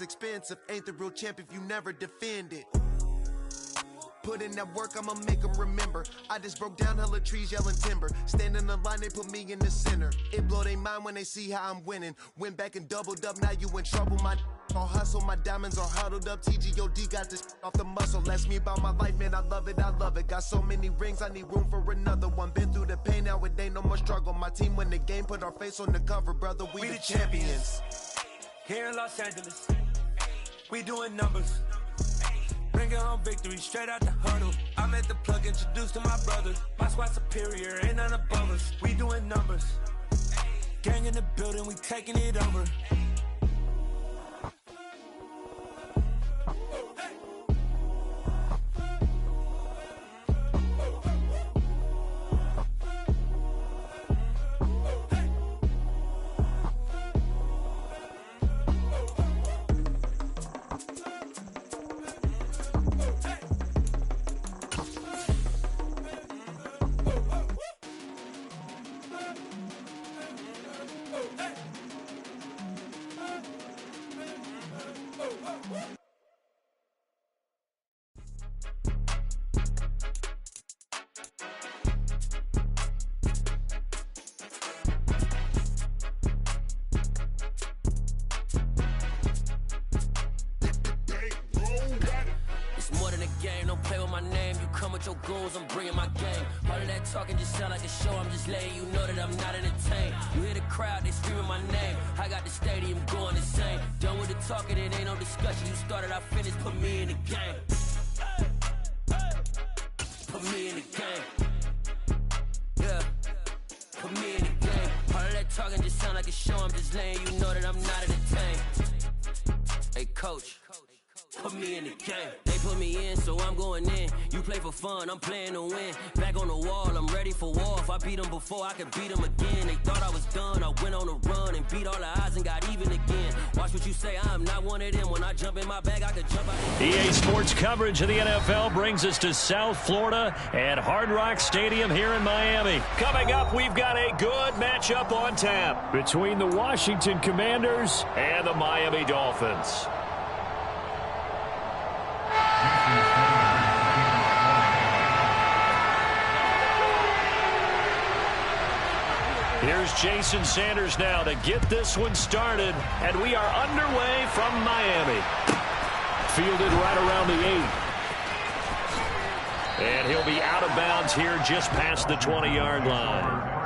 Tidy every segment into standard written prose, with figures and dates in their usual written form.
expensive. Ain't the real champ if you never defend it. Put in that work, I'ma make them remember. I just broke down hella trees, yelling timber. Stand in the line, they put me in the center. It blow their mind when they see how I'm winning. Went back and doubled up, now you in trouble. My all hustle, my diamonds are huddled up. TGOD got this off the muscle. Ask me about my life, man, I love it, I love it. Got so many rings, I need room for another one. Been through the pain, now it ain't no more struggle. My team win the game, put our face on the cover, brother, we the champions. Here in Los Angeles, we doing numbers. Bringing home victory straight out the huddle. I'm at the plug, introduced to my brothers. My squad superior, ain't none above us. We doing numbers. Gang in the building, we taking it over. I'm bringing my game. All of that talking just sound like a show. I'm just letting you know that I'm not entertained. You hear the crowd, they screaming my name. I got the stadium going insane. Done with the talking, it ain't no discussion. You started, I finished, put me in the game. Put me in the game. Yeah, put me in the game. All of that talking just sound like a show. I'm just letting you know that I'm not entertained. Hey, coach. Put me in the game. They put me in, so I'm going in. You play for fun, I'm playing to win. Back on the wall, I'm ready for war. If I beat them before, I could beat them again. They thought I was done, I went on a run and beat all the odds and got even again. Watch what you say, I'm not one of them. When I jump in my bag, I could jump out. EA Sports coverage of the NFL brings us to South Florida at Hard Rock Stadium here in Miami. Coming up, we've got a good matchup on tap between the Washington Commanders and the Miami Dolphins. Here's Jason Sanders now to get this one started, and we are underway from Miami. Fielded right around the 8. And he'll be out of bounds here just past the 20-yard line.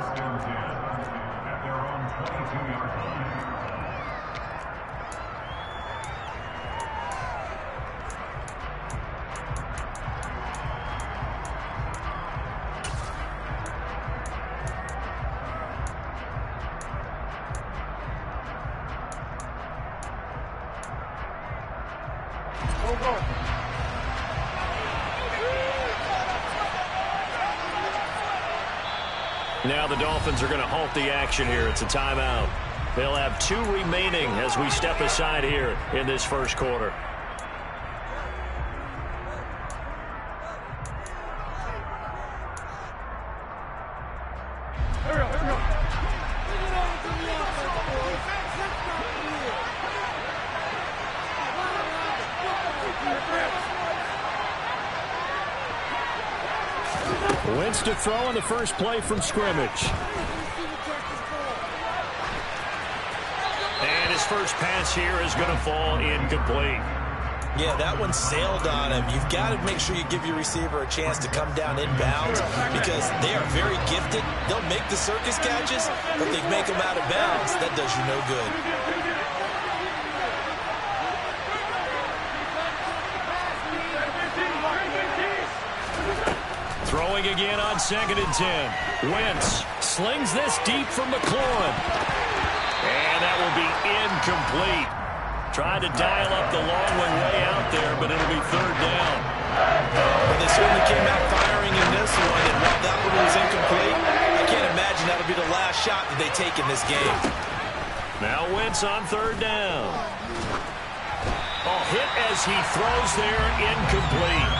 Now the Dolphins are going to halt the action here. It's a timeout. They'll have 2 remaining as we step aside here in this first quarter. Wentz to throw on the first play from scrimmage. And his first pass here is going to fall incomplete. Yeah, that one sailed on him. You've got to make sure you give your receiver a chance to come down inbounds because they are very gifted. They'll make the circus catches, but they make them out of bounds. That does you no good. Throwing again on 2nd and 10. Wentz slings this deep from McLaurin. And that will be incomplete. Tried to dial up the long one way out there, but it'll be 3rd down. Well, they certainly came out firing in this one, and while that one was incomplete, I can't imagine that'll be the last shot that they take in this game. Now Wentz on 3rd down. Oh, hit as he throws there, incomplete.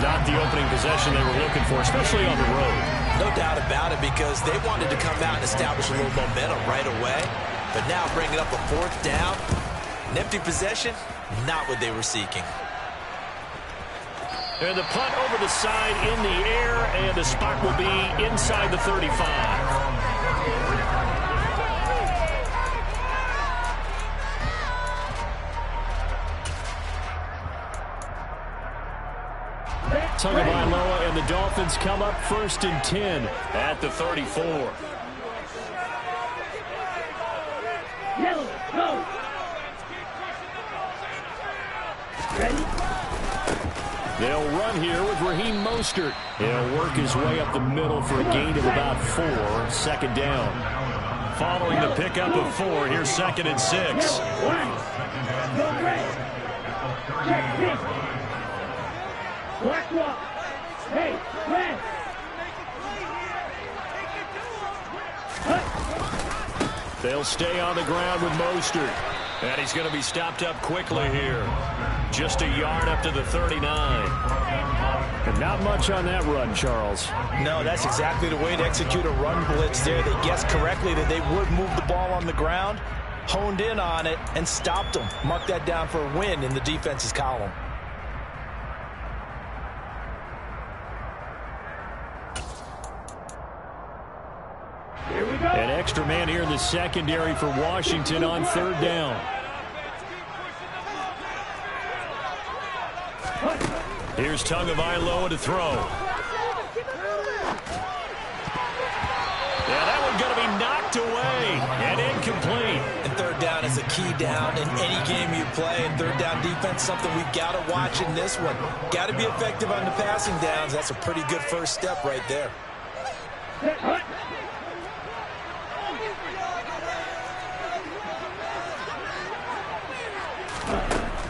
Not the opening possession they were looking for, especially on the road. No doubt about it, because they wanted to come out and establish a little momentum right away. But now bringing up a 4th down, An empty possession, not what they were seeking. And the punt over the side in the air, and the spot will be inside the 35. Tagovailoa and the Dolphins come up 1st and 10 at the 34. Yellow, go! Ready? They'll run here with Raheem Mostert. He'll work his way up the middle for a gain of about 4, 2nd down. Following the pickup of 4, here's 2nd and 6. Go red. Check this. Black walk. Hey, red. They'll stay on the ground with Mostert. And he's going to be stopped up quickly here. Just a yard up to the 39. And not much on that run, Charles. No, that's exactly the way to execute a run blitz there. They guessed correctly that they would move the ball on the ground, honed in on it, and stopped them. Mark that down for a win in the defense's column. An extra man here in the secondary for Washington on 3rd down. Here's Tagovailoa to throw. Yeah, that one's going to be knocked away and incomplete. And 3rd down is a key down in any game you play. And 3rd down defense, something we've got to watch in this one. Got to be effective on the passing downs. That's a pretty good first step right there.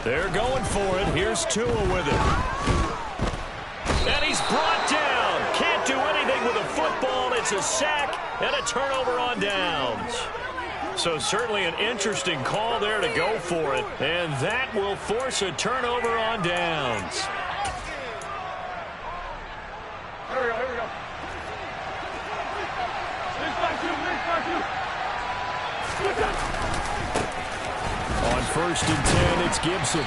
They're going for it. Here's Tua with it. And he's brought down. Can't do anything with a football. It's a sack and a turnover on downs. So certainly an interesting call there to go for it. And that will force a turnover on downs. Here we go, here we go. On 1st and 10, it's Gibson.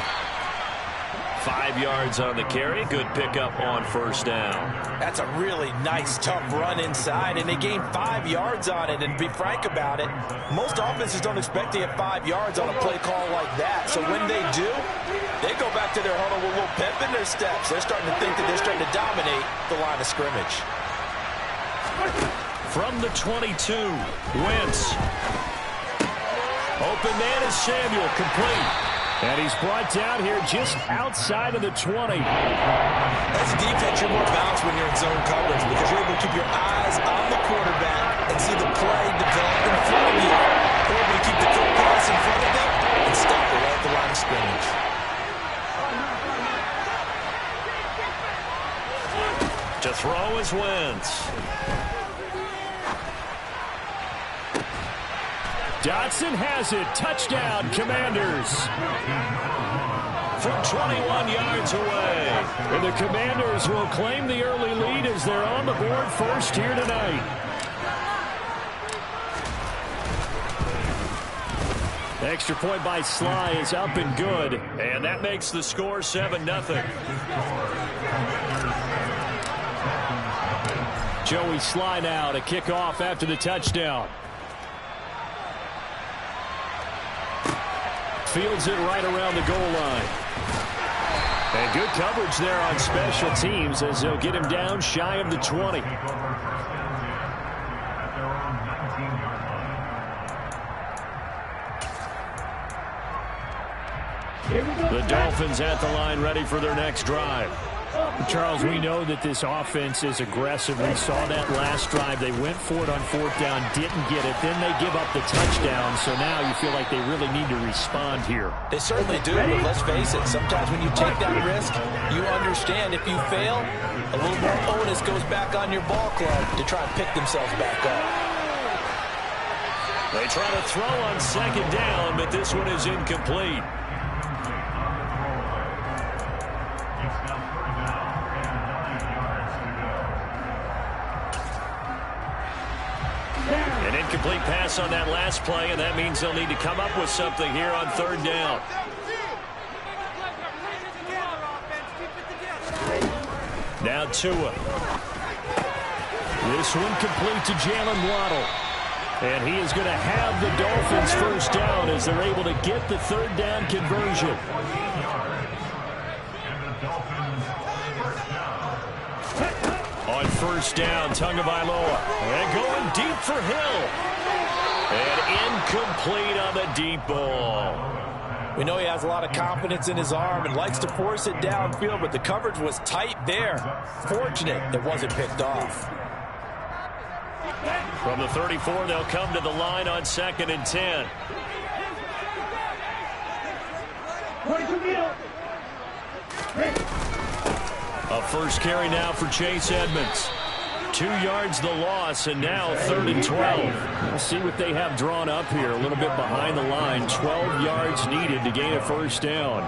5 yards on the carry. Good pickup on 1st down. That's a really nice, tough run inside, and they gained 5 yards on it. And to be frank about it, most offenses don't expect to get 5 yards on a play call like that. So when they do, they go back to their huddle with a little pep in their steps. They're starting to think that they're starting to dominate the line of scrimmage. From the 22, Wentz. Open man is Samuel, complete. And he's brought down here just outside of the 20. As a defense, you're more balanced when you're in zone coverage because you're able to keep your eyes on the quarterback and see the play develop in front of you. You're able to keep the quick pass in front of them and stop it right at the line of scrimmage. To throw is Wentz. Dotson has it. Touchdown, Commanders. From 21 yards away. And the Commanders will claim the early lead as they're on the board first here tonight. Extra point by Sly is up and good. And that makes the score 7-0. Joey Sly now to kick off after the touchdown. Fields it right around the goal line. And good coverage there on special teams as they'll get him down shy of the 20. The Dolphins at the line ready for their next drive. Charles, we know that this offense is aggressive. We saw that last drive. They went for it on 4th down, didn't get it. Then they give up the touchdown. So now you feel like they really need to respond here. They certainly do, but let's face it. Sometimes when you take that risk, you understand if you fail, a little more onus goes back on your ball club to try and pick themselves back up. They try to throw on 2nd down, but this one is incomplete. Incomplete pass on that last play, and that means they'll need to come up with something here on third down. Now Tua. This one complete to Jalen Waddle. And he is going to have the Dolphins first down as they're able to get the third down conversion. On first down, Tagovailoa. And going deep for Hill. And incomplete on the deep ball. We know he has a lot of confidence in his arm and likes to force it downfield, but the coverage was tight there. Fortunate it wasn't picked off. From the 34, they'll come to the line on 2nd and 10. A first carry now for Chase Edmonds. 2 yards the loss, and now 3rd and 12. We'll see what they have drawn up here. A little bit behind the line. 12 yards needed to gain a first down.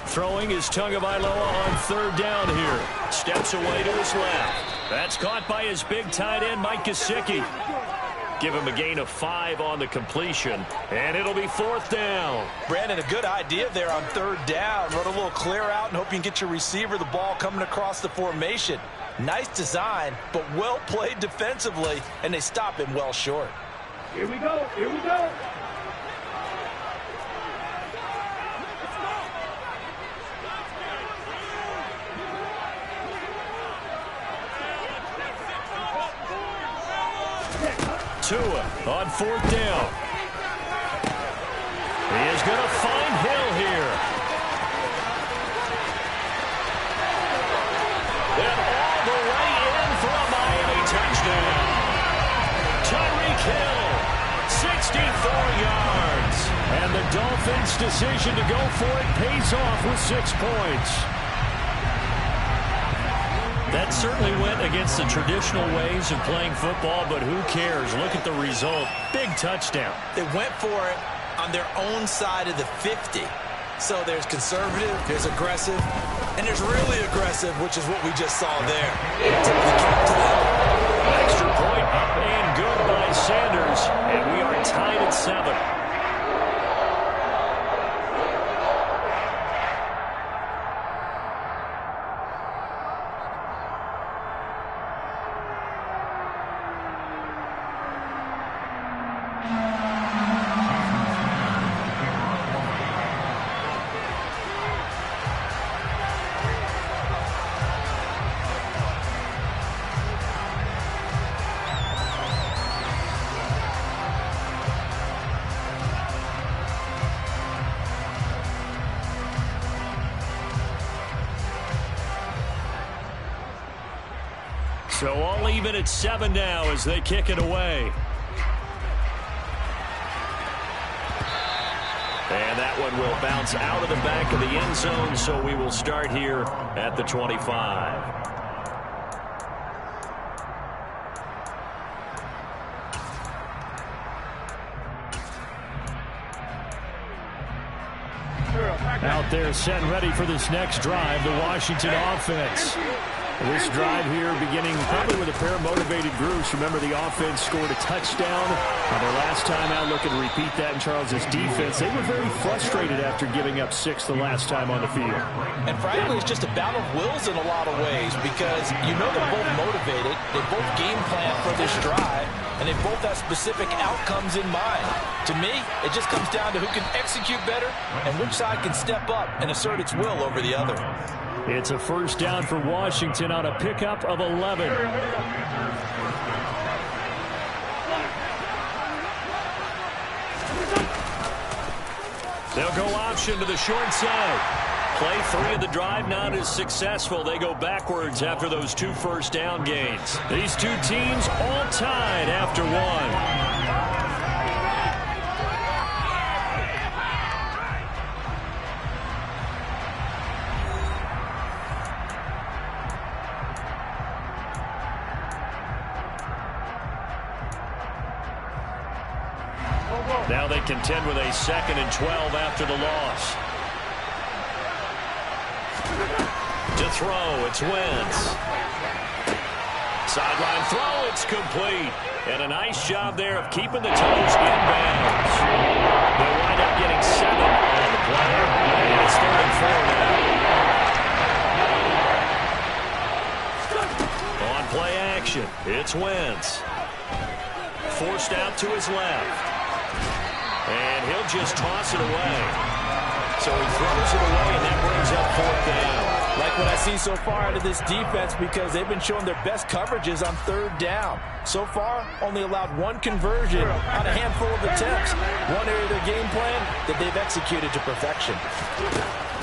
Throwing is Tagovailoa on 3rd down here. Steps away to his left. That's caught by his big tight end, Mike Gesicki. Give him a gain of 5 on the completion, and it'll be 4th down. Brandon, a good idea there on 3rd down. Run a little clear out and hope you can get your receiver the ball coming across the formation. Nice design, but well played defensively, and they stop him well short. Here we go. Here we go. Tua on 4th down. He is going to find Hill here. And all the way in for a Miami touchdown. Tyreek Hill, 64 yards. And the Dolphins' decision to go for it pays off with 6 points. That certainly went against the traditional ways of playing football, but who cares? Look at the result. Big touchdown. They went for it on their own side of the 50. So there's conservative, there's aggressive, and there's really aggressive, which is what we just saw there. Tip of the cap to them. Extra point up and good by Sanders, and we are tied at 7. So all even at 7 now as they kick it away. And that one will bounce out of the back of the end zone, so we will start here at the 25. Out there set and ready for this next drive, the Washington offense. This drive here beginning probably with a pair of motivated groups. Remember, the offense scored a touchdown on their last time out. Looking to repeat that in Charles' defense. They were very frustrated after giving up 6 the last time on the field. And frankly, it's just a battle of wills in a lot of ways because you know they're both motivated. They both game plan for this drive, and they both have specific outcomes in mind. To me, it just comes down to who can execute better and which side can step up and assert its will over the other. It's a first down for Washington on a pickup of 11. They'll go option to the short side. Play 3 of the drive not as successful. They go backwards after those 2 first down gains. These two teams all tied after 1. Now they contend with a 2nd and 12 after the loss. To throw, it's Wentz. Sideline throw, it's complete. And a nice job there of keeping the toes in bounds. They'll wind up getting 7 on the play. And it's 3rd and 4 now. On play action, it's Wentz. Forced out to his left. And he'll just toss it away. So he throws it away, and that brings up 4th down. Like what I see so far out of this defense, because they've been showing their best coverages on 3rd down. So far, only allowed 1 conversion on a handful of attempts. One area of their game plan that they've executed to perfection.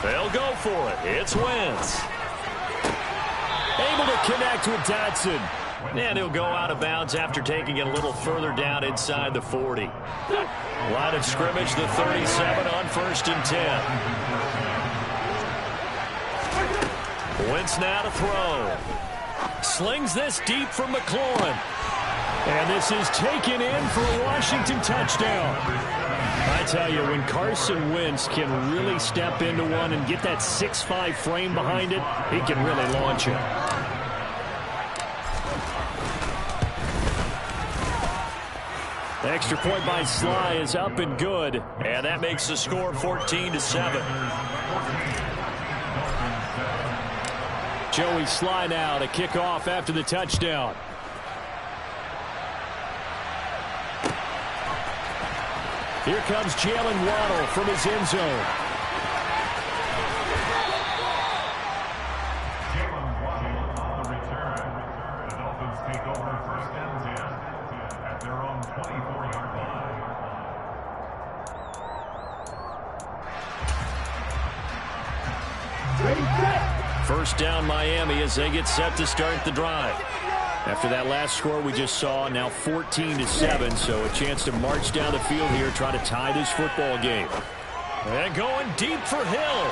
They'll go for it. It's Wentz. Able to connect with Dotson. And he'll go out of bounds after taking it a little further down inside the 40. Line of scrimmage, the 37 on 1st and 10. Wentz now to throw. Slings this deep from McLaurin. And this is taken in for a Washington touchdown. I tell you, when Carson Wentz can really step into one and get that 6'5" frame behind it, he can really launch it. The extra point by Sly is up and good. And that makes the score 14-7. Joey Sly now to kick off after the touchdown. Here comes Jalen Waddle from his end zone. Jalen Waddle on the return. The Dolphins take over 1st and 10 at their own 24-yard line. Ready, set. 1st down Miami as they get set to start the drive. After that last score we just saw, now 14-7, so a chance to march down the field here, try to tie this football game. And going deep for Hill.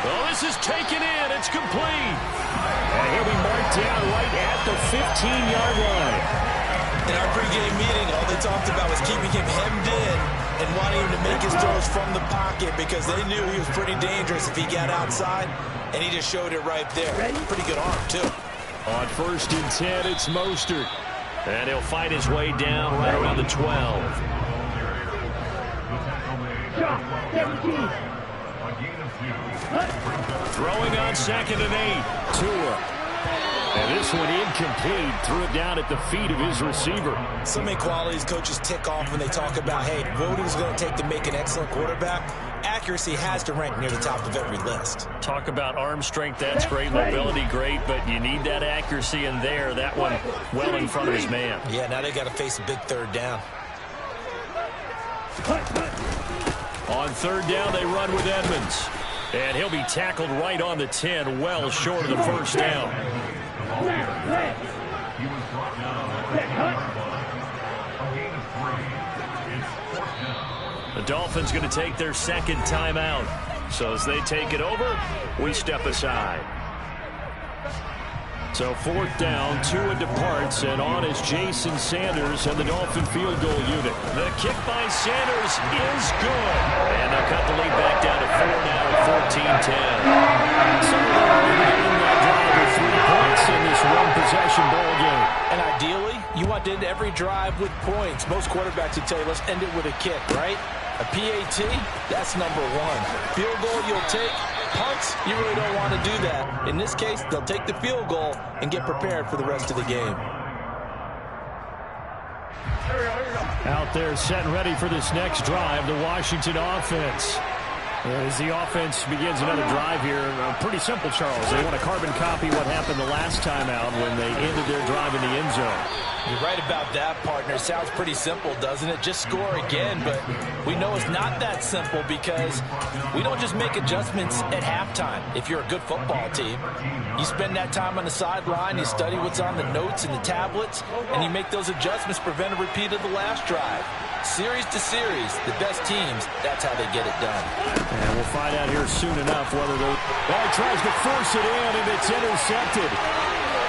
Well, this is taken in. It's complete. And he'll be marked down right at the 15-yard line. In our pregame meeting, all they talked about was keeping him hemmed in and wanting him to make his throws from the pocket because they knew he was pretty dangerous if he got outside, and he just showed it right there. Pretty good arm, too. On 1st and 10, it's Mostert. And he'll fight his way down right around the 12. Shot, 17. Throwing on 2nd and 8. Tua. And this one incomplete. Threw it down at the feet of his receiver. So many qualities coaches tick off when they talk about, hey, what is it going to take to make an excellent quarterback? Accuracy has to rank near the top of every list. Talk about arm strength, that's great. Mobility, great, but you need that accuracy in there. That one well in front of his man. Yeah, now they got to face a big 3rd down. On 3rd down, they run with Edmonds. And he'll be tackled right on the 10, well short of the 1st down. The Dolphins going to take their 2nd timeout. So as they take it over, we step aside. So 4th down, Tua departs, and on is Jason Sanders and the Dolphin field goal unit. The kick by Sanders is good. And they'll cut the lead back down to 4 now at 14-10. So they're in that drive with 3 points in this one-possession ball game. And ideally, you want to end every drive with points. Most quarterbacks would tell you, let's end it with a kick, right? A PAT, that's number 1. Field goal you'll take. Punts, you really don't want to do that. In this case, they'll take the field goal and get prepared for the rest of the game. Out there set and ready for this next drive, the Washington offense. As the offense begins another drive here, pretty simple, Charles. They want to carbon copy what happened the last time out when they ended their drive in the end zone. You're right about that, partner. Sounds pretty simple, doesn't it? Just score again, but we know it's not that simple because we don't just make adjustments at halftime. If you're a good football team, you spend that time on the sideline, you study what's on the notes and the tablets, and you make those adjustments, prevent a repeat of the last drive. Series to series, the best teams, that's how they get it done. And we'll find out here soon enough whether they'll... Well, he tries to force it in, and it's intercepted.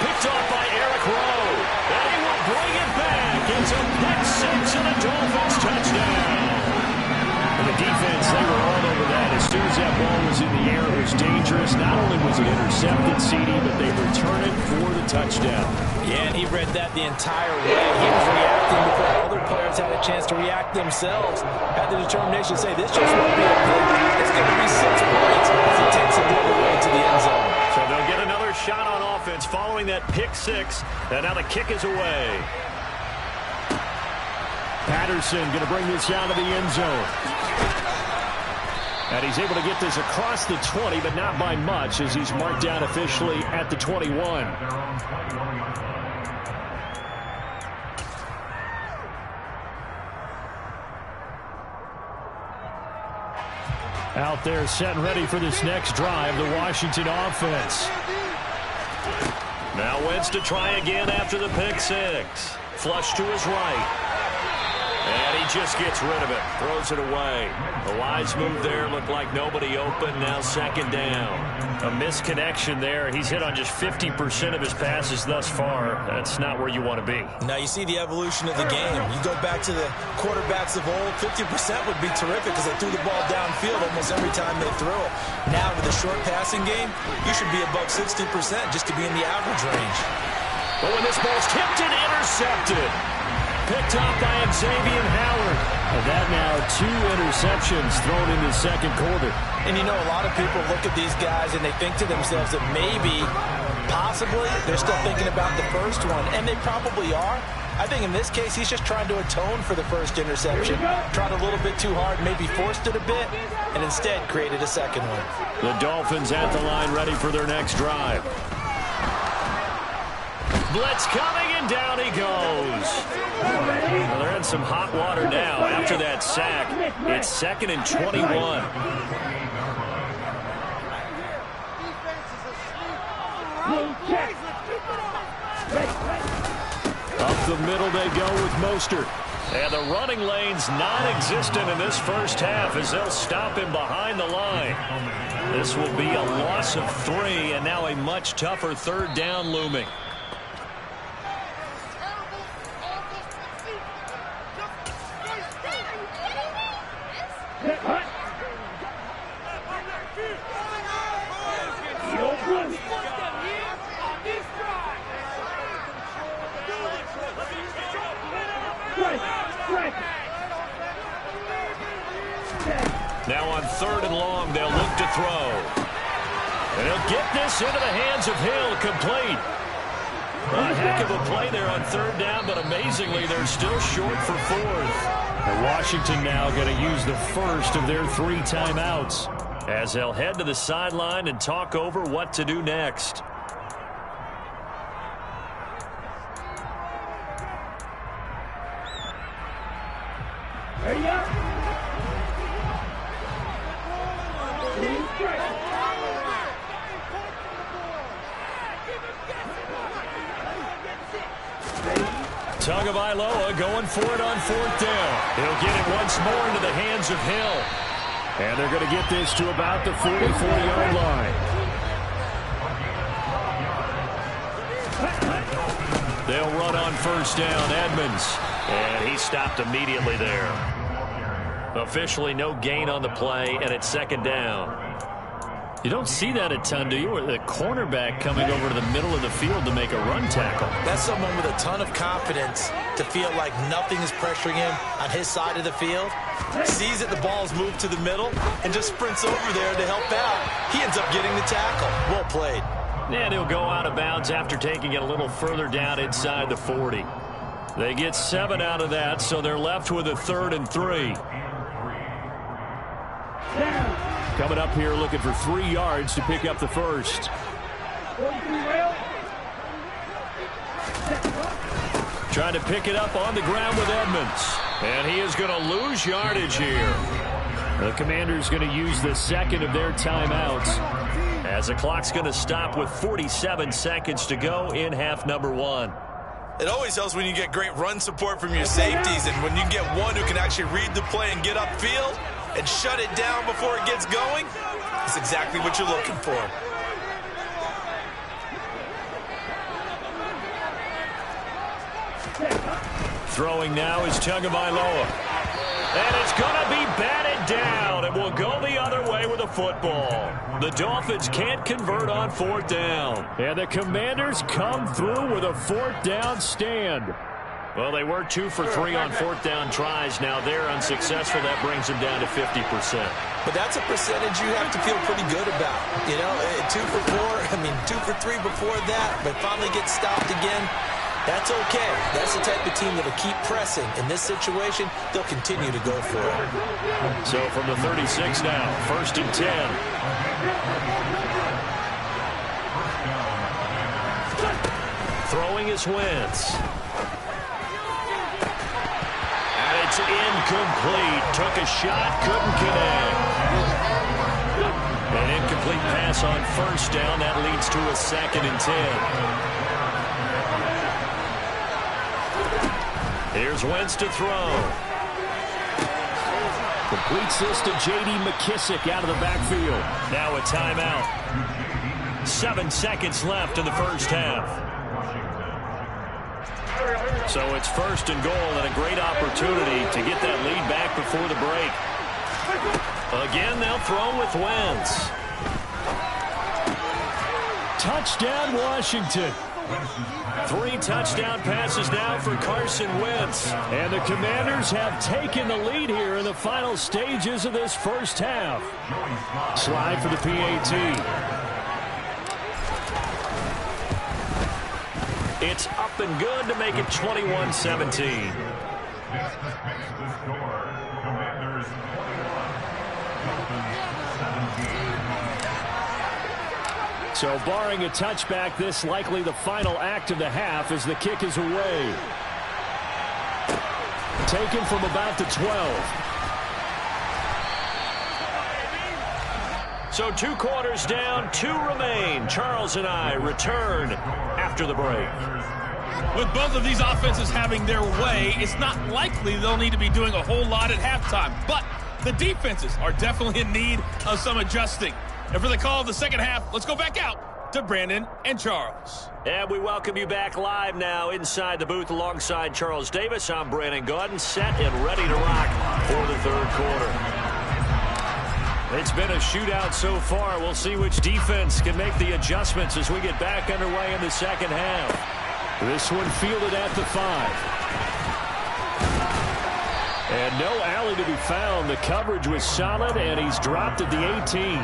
Picked off by Eric Rowe. And he will bring it back. It's a pick 6 and a Dolphins touchdown. And the defense, they were all over that. As soon as that ball was in the air, was dangerous. Not only was it intercepted, CD, but they return it for the touchdown. Yeah, and he read that the entire way. He was reacting before other players had a chance to react themselves. Had the determination to say, this just won't be a pick. It's going to be 6 points as he takes it the other way to the end zone. So they'll get another shot on offense following that pick 6. And now the kick is away. Patterson going to bring this out of the end zone. And he's able to get this across the 20, but not by much, as he's marked down officially at the 21. Out there set and ready for this next drive, the Washington offense. Now Wentz to try again after the pick 6. Flush to his right. And he just gets rid of it. Throws it away. The wise move there. Looked like nobody open. Now second down. A misconnection there. He's hit on just 50% of his passes thus far. That's not where you want to be. Now you see the evolution of the game. You go back to the quarterbacks of old, 50% would be terrific because they threw the ball downfield almost every time they threw it. Now with the short passing game, you should be above 60% just to be in the average range. But when this ball's tipped and intercepted. Picked off by Xavier Howard. And that now 2 interceptions thrown in the second quarter. And you know, a lot of people look at these guys and they think to themselves that maybe, possibly, they're still thinking about the first one. And they probably are. I think in this case, he's just trying to atone for the first interception. Tried a little bit too hard, maybe forced it a bit, and instead created a second one. The Dolphins at the line ready for their next drive. Blitz coming, and down he goes. Well, they're in some hot water now after that sack. It's 2nd and 21. Up the middle they go with Mostert. And the running lane's non-existent in this first half as they'll stop him behind the line. This will be a loss of 3, and now a much tougher third down looming. Now on 3rd and long, they'll look to throw. And he'll get this into the hands of Hill, complete. A heck of a play there on 3rd down, but amazingly, they're still short for 4th. And Washington now going to use the first of their 3 timeouts as they'll head to the sideline and talk over what to do next. Tagovailoa going for it on 4th down. He'll get it once more into the hands of Hill. And they're going to get this to about the 44-yard line. They'll run on 1st down, Edmonds. And he stopped immediately there. Officially no gain on the play, and it's 2nd down. You don't see that a ton, do you? Or the cornerback coming over to the middle of the field to make a run tackle. That's someone with a ton of confidence to feel like nothing is pressuring him on his side of the field. Sees that the ball's moved to the middle and just sprints over there to help out. He ends up getting the tackle. Well played. And he'll go out of bounds after taking it a little further down inside the 40. They get 7 out of that, so they're left with a 3rd and 3. Coming up here looking for 3 yards to pick up the first. Trying to pick it up on the ground with Edmonds. And he is going to lose yardage here. The Commanders going to use the 2nd of their timeouts as the clock's going to stop with 47 seconds to go in half number 1. It always helps when you get great run support from your safeties, and when you get one who can actually read the play and get upfield and shut it down before it gets going, that's exactly what you're looking for. Throwing now is Tagovailoa. And it's going to be batted down. It will go the other way with a football. The Dolphins can't convert on 4th down. And the Commanders come through with a 4th down stand. Well, they were 2 for 3 on 4th down tries. Now they're unsuccessful. That brings them down to 50%. But that's a percentage you have to feel pretty good about. You know, 2 for 4, 2 for 3 before that, but finally get stopped again. That's okay. That's the type of team that will keep pressing. In this situation, they'll continue to go for it. So from the 36 now, 1st and 10. Throwing is Wentz. And it's incomplete. Took a shot, couldn't connect. An incomplete pass on 1st down. That leads to a 2nd and 10. Here's Wentz to throw. Completes this to J.D. McKissick out of the backfield. Now a timeout. 7 seconds left in the first half. So it's 1st and goal and a great opportunity to get that lead back before the break. Again, they'll throw with Wentz. Touchdown, Washington. 3 touchdown passes now for Carson Wentz. And the Commanders have taken the lead here in the final stages of this first half. Slide for the PAT. It's up and good to make it 21-17. Commanders 17. So barring a touchback, this likely the final act of the half as the kick is away. Taken from about the 12. So 2 quarters down, 2 remain. Charles and I return after the break. With both of these offenses having their way, it's not likely they'll need to be doing a whole lot at halftime. But the defenses are definitely in need of some adjusting. And for the call of the second half, let's go back out to Brandon and Charles. And we welcome you back live now inside the booth alongside Charles Davis. I'm Brandon Gaudin, set and ready to rock for the 3rd quarter. It's been a shootout so far. We'll see which defense can make the adjustments as we get back underway in the second half. This one fielded at the 5. And no alley to be found. The coverage was solid, and he's dropped at the 18.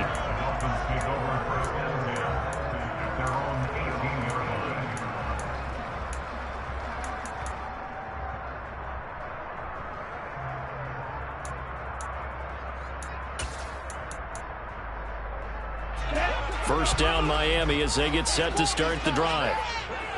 First down Miami as they get set to start the drive.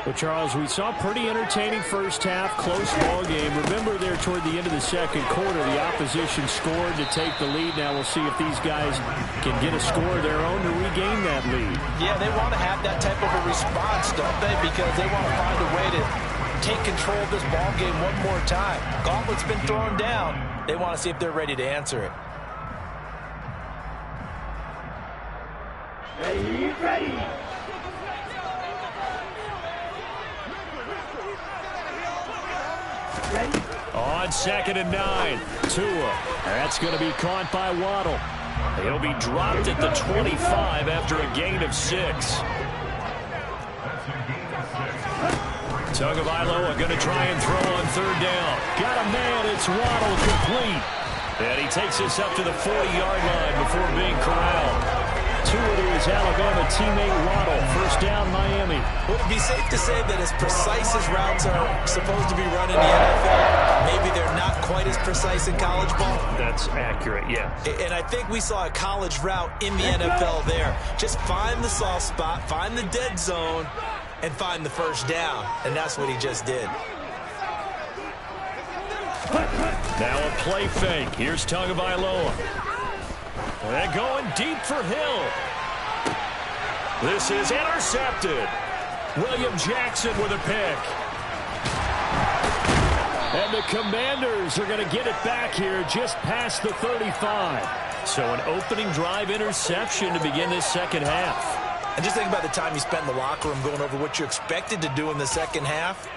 Well, Charles, we saw pretty entertaining first half, close ball game. Remember there toward the end of the second quarter, the opposition scored to take the lead. Now we'll see if these guys can get a score of their own to regain that lead. Yeah, they want to have that type of a response, don't they? Because they want to find a way to take control of this ball game one more time. Gauntlet's been thrown down. They want to see if they're ready to answer it. Ready. On 2nd and 9, Tua. That's going to be caught by Waddle. He'll be dropped at the 25 after a gain of 6. Tagovailoa going to try and throw on 3rd down. Got a man, it's Waddle, complete. And he takes this up to the 40-yard line before being corralled. Tua to his Alabama teammate Waddle. First down, Miami. Would it be safe to say that as precise as routes are supposed to be run in the NFL, maybe they're not quite as precise in college ball? That's accurate, yeah. And I think we saw a college route in the NFL there. Just find the soft spot, find the dead zone, and find the first down. And that's what he just did. Now a play fake. Here's Tagovailoa. They're going deep for Hill. This is intercepted. William Jackson with a pick. And the Commanders are going to get it back here just past the 35. So an opening drive interception to begin this second half. And just think about the time you spent in the locker room going over what you expected to do in the second half.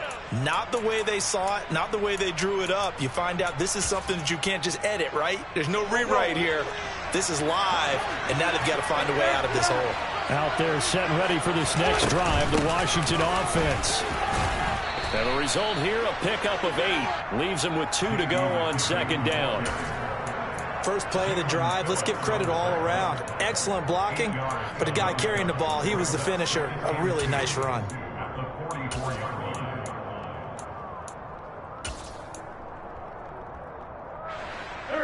Not the way they saw it, not the way they drew it up. You find out this is something that you can't just edit, right? There's no rewrite here. This is live, and now they've got to find a way out of this hole. Out there set and ready for this next drive, the Washington offense. And the result here, a pickup of 8. Leaves them with 2 to go on second down. First play of the drive, let's give credit all around. Excellent blocking, but the guy carrying the ball, he was the finisher. A really nice run. At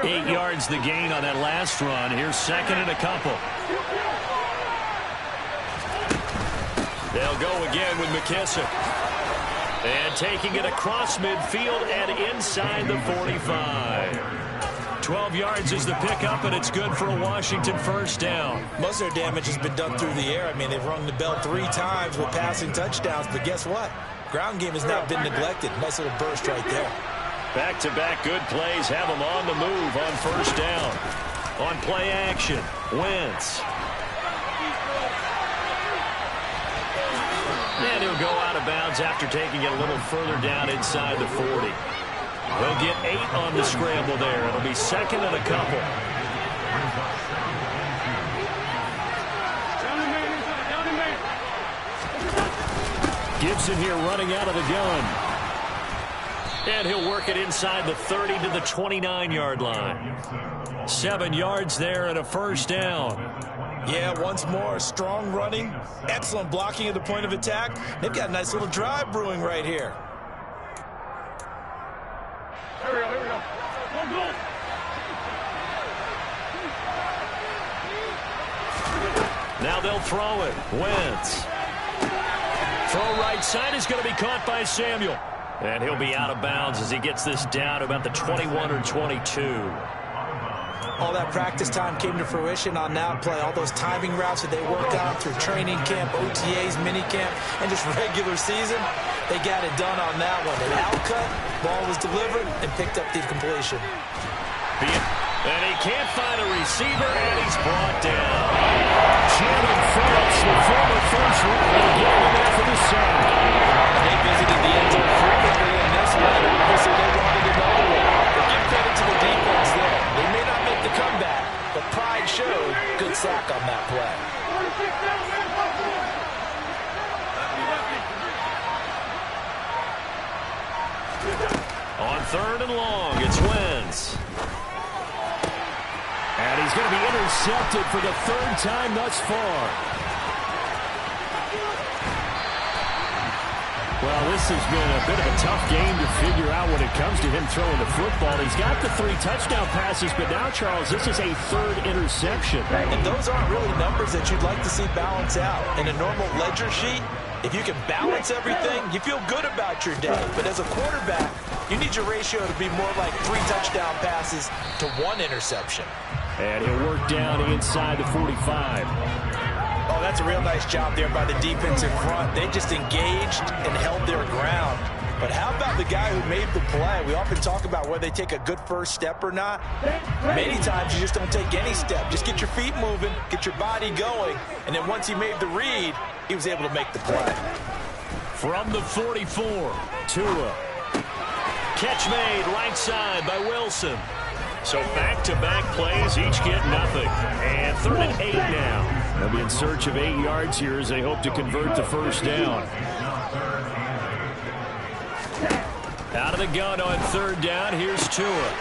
the 8 yards the gain on that last run. Here's second and a couple. They'll go again with McKissick. And taking it across midfield and inside the 45. 12 yards is the pickup, and it's good for a Washington first down. Most of their damage has been done through the air. I mean, they've rung the bell 3 times with passing touchdowns, but guess what? Ground game has not been neglected. Nice little burst right there. Back-to-back good plays have them on the move on first down. On play action, Wentz. And he'll go out of bounds after taking it a little further down inside the 40. They'll get 8 on the scramble there. It'll be second and a couple. Gibson here running out of the gun. And he'll work it inside the 30 to the 29-yard line. 7 yards there and a first down. Yeah, once more, strong running, excellent blocking at the point of attack. They've got a nice little drive brewing right here. Here we go. Go. Now they'll throw it. Wentz. Throw right side is going to be caught by Samuel. And he'll be out of bounds as he gets this down to about the 21 or 22. All that practice time came to fruition on that play. All those timing routes that they worked on through training camp, OTAs, minicamp, and just regular season, they got it done on that one. An out cut, ball was delivered, and picked up the completion. And he can't find a receiver, and he's brought down. Shannon Phillips, the former first rounder, getting him there for the sack. They visited the end zone frequently in this one. Obviously, they wanted another one. But give credit to the defense there. They may not make the comeback, but pride showed. Good sack on that play. On third and long, it's Wentz. And he's going to be intercepted for the 3rd time thus far. Well, this has been a bit of a tough game to figure out when it comes to him throwing the football. He's got the 3 touchdown passes, but now, Charles, this is a 3rd interception. And those aren't really numbers that you'd like to see balance out. In a normal ledger sheet, if you can balance everything, you feel good about your day. But as a quarterback, you need your ratio to be more like 3 touchdown passes to 1 interception. And he'll work down inside the 45. Oh, that's a real nice job there by the defense in front. They just engaged and held their ground. But how about the guy who made the play? We often talk about whether they take a good first step or not. Many times you just don't take any step. Just get your feet moving, get your body going, and then once he made the read, he was able to make the play. From the 44, Tua. Catch made right side by Wilson. So back-to-back plays, each get nothing. And 3rd and 8 now. They'll be in search of 8 yards here as they hope to convert the first down. Out of the gun on 3rd down, here's Tua.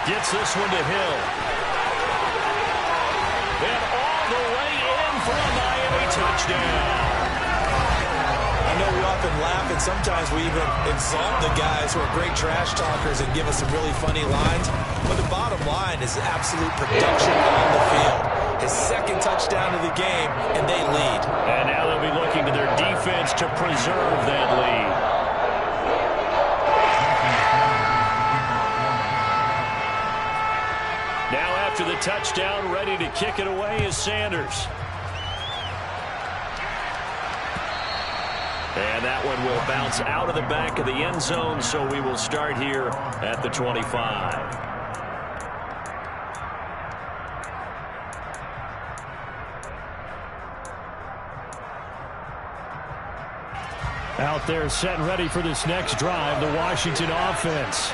Gets this one to Hill. And all the way in for a Miami touchdown. I know we often laugh, and sometimes we even insult the guys who are great trash talkers and give us some really funny lines. But the bottom line is absolute production on the field. His 2nd touchdown of the game, and they lead. And now they'll be looking to their defense to preserve that lead. Now after the touchdown, ready to kick it away is Sanders. And that one will bounce out of the back of the end zone, so we will start here at the 25. Out there set and ready for this next drive, the Washington offense.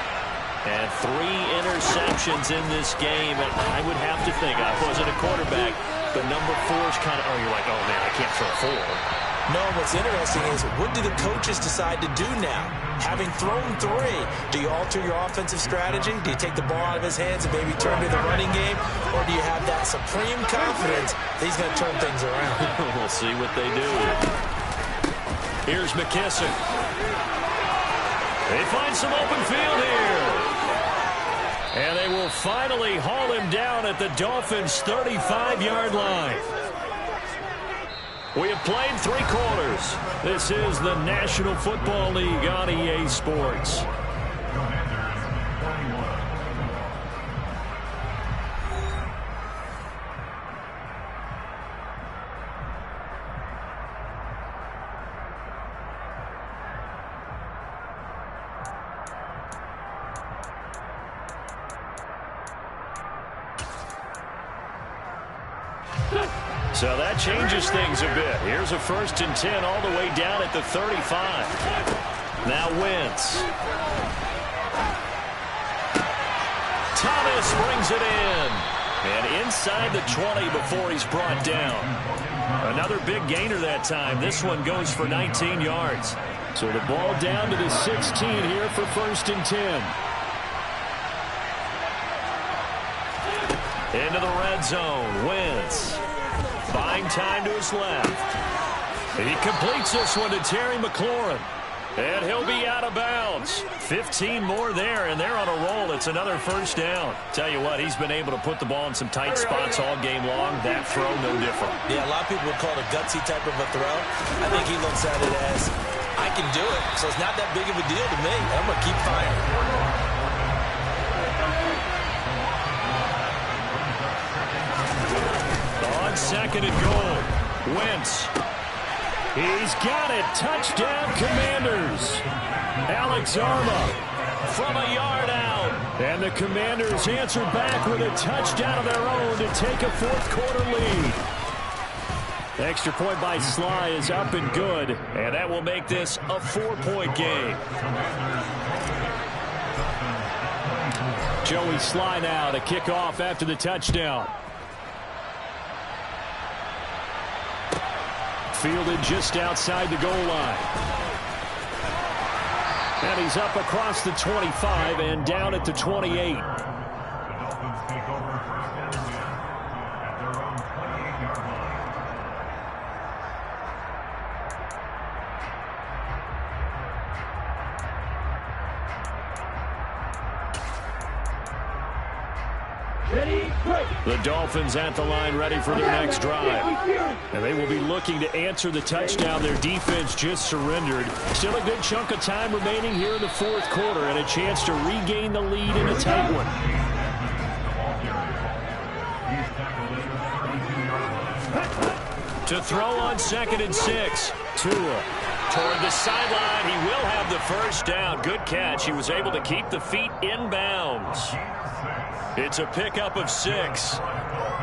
And 3 interceptions in this game. And I would have to think, I wasn't a quarterback, but number 4 is kind of, you're like, oh, man, I can't throw 4. No, what's interesting is, what do the coaches decide to do now? Having thrown 3, do you alter your offensive strategy? Do you take the ball out of his hands and maybe turn to the running game? Or do you have that supreme confidence that he's going to turn things around? We'll see what they do. Here's McKissick. They find some open field here. And they will finally haul him down at the Dolphins' 35-yard line. We have played 3 quarters. This is the National Football League on EA Sports. So that changes things a bit. Here's a 1st and 10 all the way down at the 35. Now Wentz. Thomas brings it in. And inside the 20 before he's brought down. Another big gainer that time. This one goes for 19 yards. So the ball down to the 16 here for 1st and 10. Into the red zone. Wentz. Buying time to his left. And he completes this one to Terry McLaurin. And he'll be out of bounds. 15 more there, and they're on a roll. It's another 1st down. Tell you what, he's been able to put the ball in some tight spots all game long. That throw, no different. Yeah, a lot of people would call it a gutsy type of a throw. I think he looks at it as, I can do it, so it's not that big of a deal to me. I'm going to keep firing. On 2nd and goal, Wentz. He's got it. Touchdown, Commanders. Alex Arma from a yard out. And the Commanders answer back with a touchdown of their own to take a 4th quarter lead. Extra point by Sly is up and good. And that will make this a 4-point game. Joey Sly now to kick off after the touchdown. Fielded just outside the goal line. And he's up across the 25 and down at the 28. The Dolphins take over 1st and 10 at their own 28-yard line. The Dolphins at the line ready for their next drive. And they will be looking to answer the touchdown their defense just surrendered. Still a good chunk of time remaining here in the 4th quarter and a chance to regain the lead in a tight one. To throw on 2nd and 6. Tua toward the sideline. He will have the 1st down. Good catch. He was able to keep the feet in bounds. It's a pickup of 6.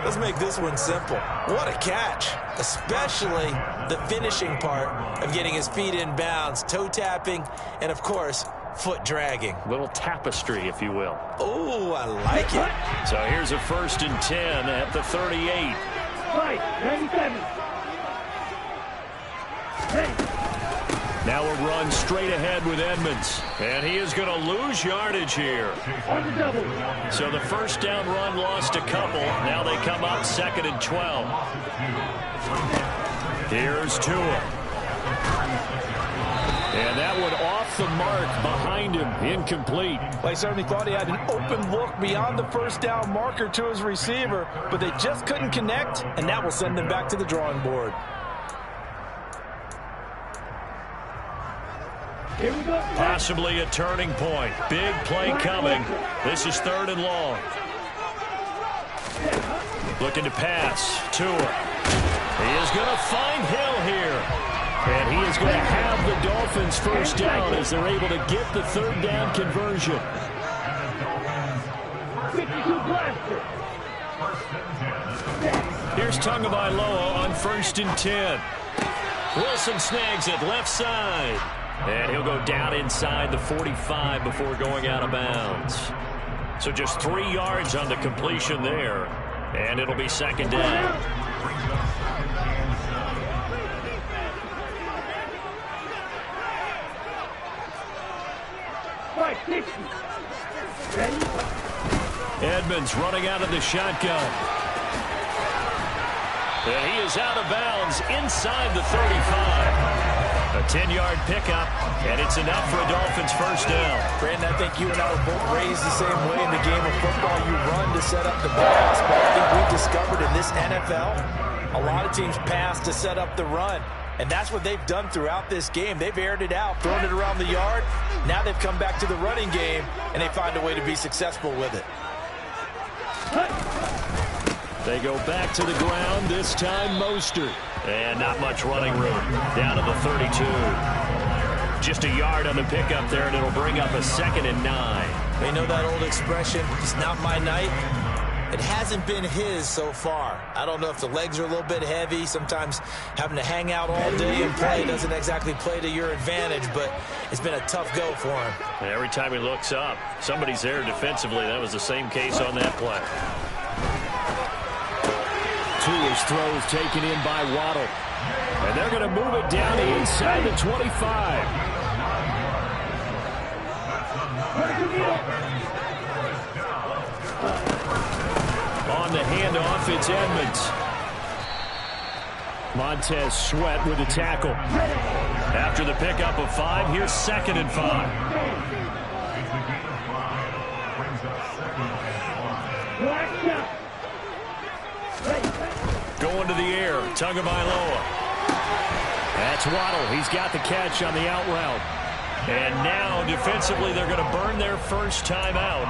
Let's make this one simple. What a catch, especially the finishing part of getting his feet in bounds, toe tapping, and of course, foot dragging. Little tapestry, if you will. Oh, I like it. So here's a 1st and 10 at the 38. Right, 97. Hey. Now a run straight ahead with Edmonds. And he is going to lose yardage here. So the 1st down run lost a couple. Now they come up 2nd and 12. Here's Tua. And that one off the mark behind him. Incomplete. Well, he certainly thought he had an open look beyond the 1st down marker to his receiver, but they just couldn't connect, and that will send them back to the drawing board. Possibly a turning point. Big play coming. This is 3rd and long. Looking to pass. Tua. He is going to find Hill here. And he is going to have the Dolphins 1st down as they're able to get the 3rd down conversion. Here's Tagovailoa on 1st and 10. Wilson snags it left side. And he'll go down inside the 45 before going out of bounds. So just 3 yards on the completion there. And it'll be second down. Edmonds running out of the shotgun. And he is out of bounds inside the 35. A 10-yard pickup, and it's enough for a Dolphins first down. Brandon, I think you and I were both raised the same way in the game of football. You run to set up the pass, but I think we discovered in this NFL, a lot of teams pass to set up the run. And that's what they've done throughout this game. They've aired it out, thrown it around the yard. Now they've come back to the running game, and they find a way to be successful with it. They go back to the ground, this time Mostert. And not much running room. Down to the 32. Just a yard on the pickup there, and it'll bring up a 2nd and 9. They know that old expression, it's not my night. It hasn't been his so far. I don't know if the legs are a little bit heavy. Sometimes having to hang out all day and play doesn't exactly play to your advantage, but it's been a tough go for him. And every time he looks up, somebody's there defensively. That was the same case on that play. Tua's throws taken in by Waddle. And they're going to move it down to inside the 25. On the handoff, it's Edmonds. Montez Sweat with a tackle. After the pickup of 5, here's 2nd and 5. Going to the air, Tagovailoa. That's Waddle. He's got the catch on the out route. And now, defensively, they're going to burn their first timeout.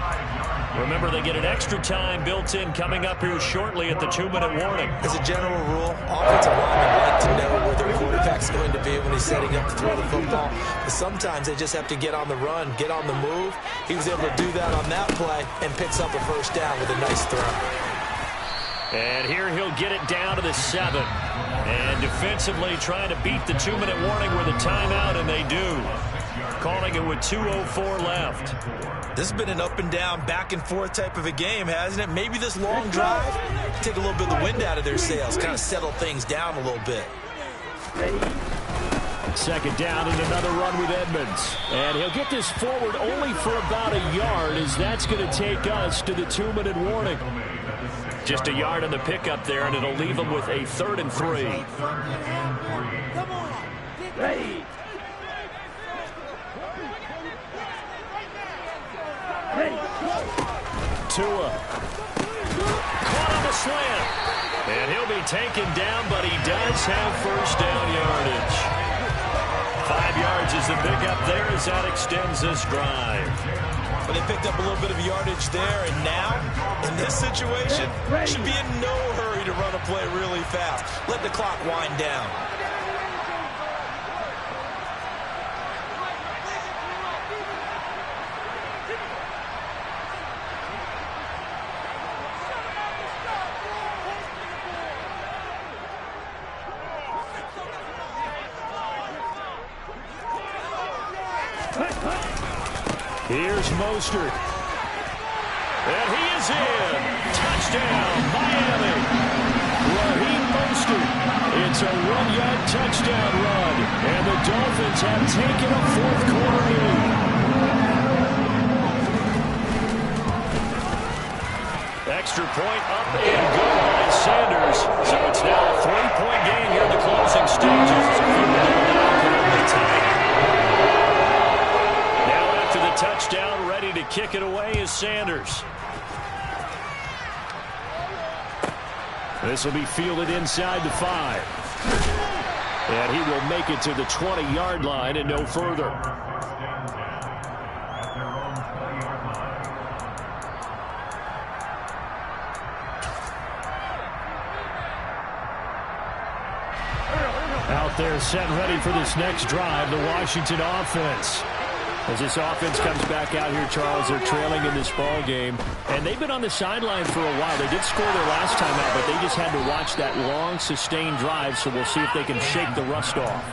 Remember, they get an extra time built in coming up here shortly at the 2-minute warning. As a general rule, offensive linemen like to know where their quarterback's going to be when he's setting up to throw the football. But sometimes they just have to get on the run, get on the move. He was able to do that on that play and picks up a first down with a nice throw. And here he'll get it down to the 7. And defensively trying to beat the 2-minute warning with a timeout, and they do. Calling it with 2:04 left. This has been an up and down, back and forth type of a game, hasn't it? Maybe this long drive take a little bit of the wind out of their sails, kind of settle things down a little bit. 2nd down and another run with Edmonds. And he'll get this forward only for about a yard, as that's going to take us to the 2-minute warning. Just a yard on the pickup there, and it'll leave them with a 3rd and 3. Come on. Ready. Tua. Caught on the slant. And he'll be taken down, but he does have first down yardage. 5 yards is the pickup there as that extends this drive. But they picked up a little bit of yardage there, and now, in this situation, should be in no hurry to run a play really fast. Let the clock wind down. Here's Mostert. And he is in. Touchdown, Miami. Raheem Mostert. It's a 1-yard touchdown run. And the Dolphins have taken a 4th quarter lead. Extra point up and good by Sanders. So it's now a 3-point game here in the closing stages. Touchdown, ready to kick it away is Sanders. This will be fielded inside the 5. And he will make it to the 20-yard line and no further. Out there set ready for this next drive, the Washington offense. As this offense comes back out here, Charles, they're trailing in this ball game. And they've been on the sideline for a while. They did score their last time out, but they just had to watch that long, sustained drive, so we'll see if they can shake the rust off.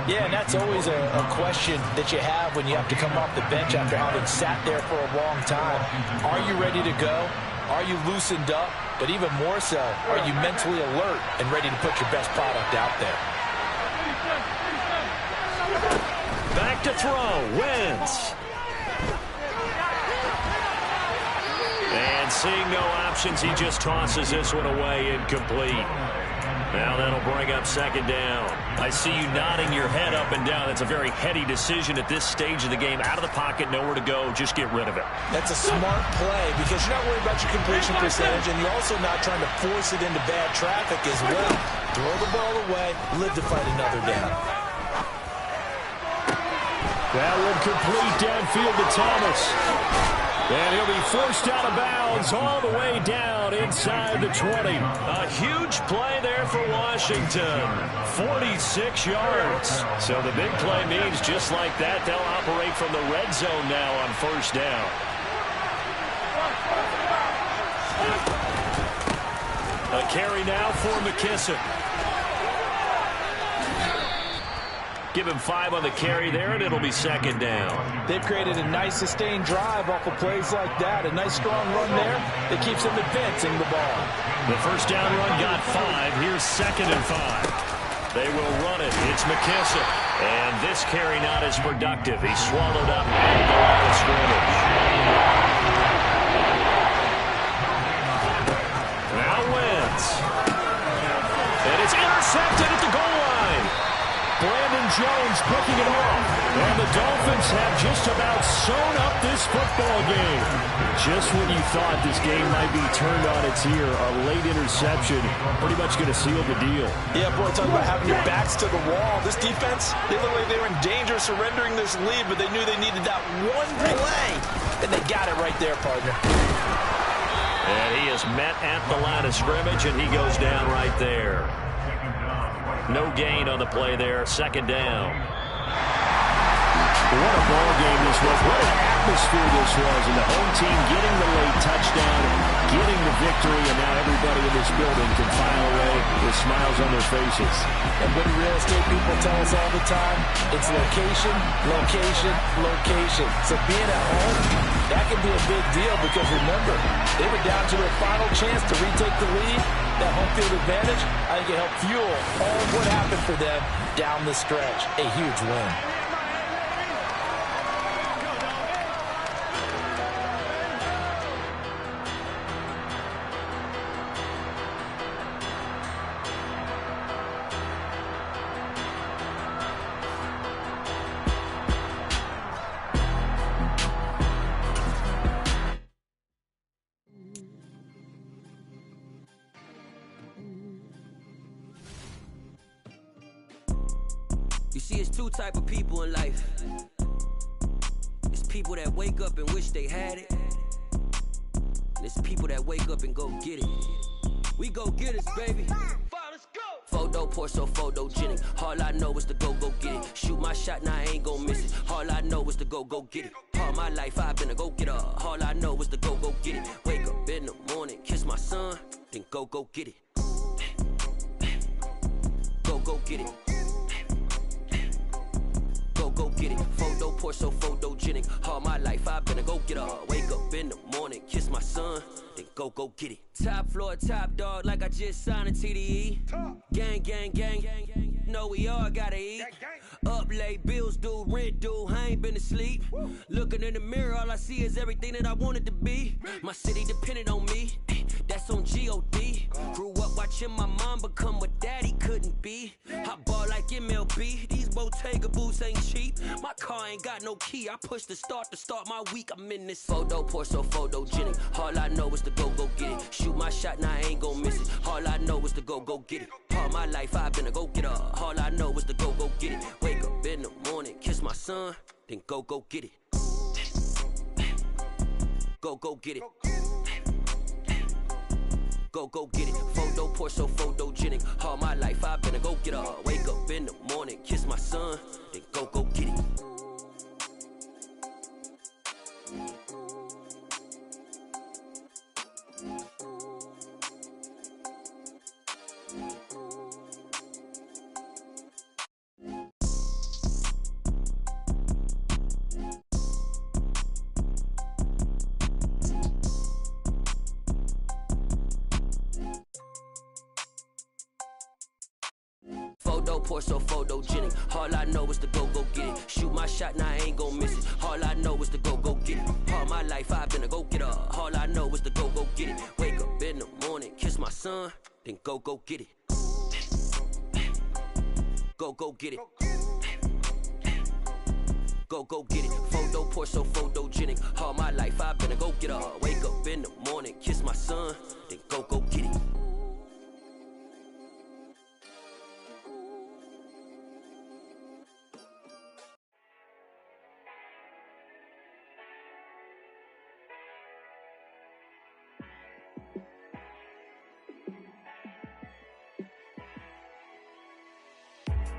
Yeah, and that's always a question that you have when you have to come off the bench after having sat there for a long time. Are you ready to go? Are you loosened up? But even more so, are you mentally alert and ready to put your best product out there? Back to throw, Wentz. And seeing no options, he just tosses this one away, incomplete. Now that'll bring up second down. I see you nodding your head up and down. That's a very heady decision at this stage of the game. Out of the pocket, nowhere to go, just get rid of it. That's a smart play because you're not worried about your completion percentage, and you're also not trying to force it into bad traffic as well. Throw the ball away, live to fight another down. That one complete downfield to Thomas. And he'll be forced out of bounds all the way down inside the 20. A huge play there for Washington. 46 yards. So the big play means just like that, they'll operate from the red zone now on first down. A carry now for McKissick. Give him 5 on the carry there, and it'll be second down. They've created a nice sustained drive off of plays like that. A nice strong run there that keeps them advancing the ball. The first down run got 5. Here's second and 5. They will run it. It's McKissick. And this carry not as productive. He's swallowed up at the line of scrimmage. Now Wentz. And it's intercepted at the goal line. Brandon Jones picking it off. And the Dolphins have just about sewn up this football game. Just when you thought this game might be turned on its ear, a late interception pretty much going to seal the deal. Yeah, boy, talk about having your backs to the wall. This defense, they looked like they were in danger of surrendering this lead, but they knew they needed that one play. And they got it right there, partner. And he is met at the line of scrimmage, and he goes down right there. No gain on the play there. Second down. What a ball game this was. What an atmosphere this was. And the home team getting the late touchdown, getting the victory, and now everybody in this building can file away with smiles on their faces. And what do real estate people tell us all the time? It's location, location, location. So being at home, that can be a big deal because remember, they were down to their final chance to retake the lead. That home field advantage, I think it helped fuel all of what happened for them down the stretch. A huge win. You see, it's two type of people in life. It's people that wake up and wish they had it. And it's people that wake up and go get it. We go get it, baby. Photo poor, so photogenic. All I know is to go get it. Shoot my shot, now I ain't gon' miss it. All I know is to go get it. All my life I've been a go-getter. All I know is to go get it. Wake up in the morning, kiss my son, then go get it. Go get it. Go get it. Photo poor, so photogenic. All my life I've been a go-getter. Wake up in the morning, kiss my son, then go get it. Top floor, top dog, like I just signed a TDE. Gang, gang, gang, gang, gang. Know we all gotta eat. Up late, bills due, rent due, I ain't been asleep. Looking in the mirror, all I see is everything that I wanted to be. My city depended on me, that's on G.O.D. Grew up watching my mom become what daddy couldn't be. I ball like MLB, these Bottega boots ain't cheap. My car ain't got no key, I push the start to start my week. I'm in this photo poor, so photogenic. All I know is to go get it. Shoot my shot, now I ain't gon' miss it. All I know is to go get it. All my life I've been a go-getter. All I know is to go get it. Wake up in the morning, kiss my son, then go get it. Go get it. Go get it. Photo poor, so photogenic. All my life I've been a go-getter. Wake up in the morning, kiss my son, then go get it. Photo, pour so photogenic. All I know is to go get it. Shoot my shot, now I ain't gon' miss it. All I know is to go get it. All my life I've been a go-getter. All I know is to go get it. Wake up in the morning, kiss my son, then go get it. Go get it. Go get it. Photo, pour so photogenic. All my life I've been a go-getter. Wake up in the morning, kiss my son, then go get it.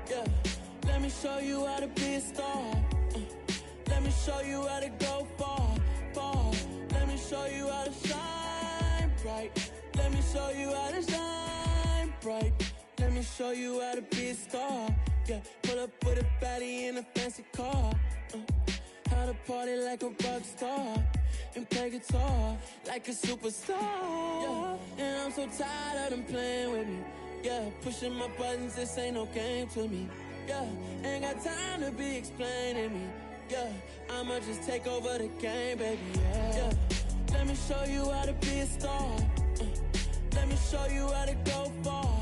Yeah, let me show you how to be a star. Let me show you how to go far. Let me show you how to shine bright. Let me show you how to shine bright. Let me show you how to be a star. Yeah, pull up with a baddie in a fancy car. How to party like a rock star and play guitar like a superstar. Yeah, and I'm so tired of them playing with me. Yeah, pushing my buttons, this ain't no game to me. Yeah, ain't got time to be explaining me. Yeah, I'ma just take over the game, baby. Yeah, let me show you how to be a star. Let me show you how to go far.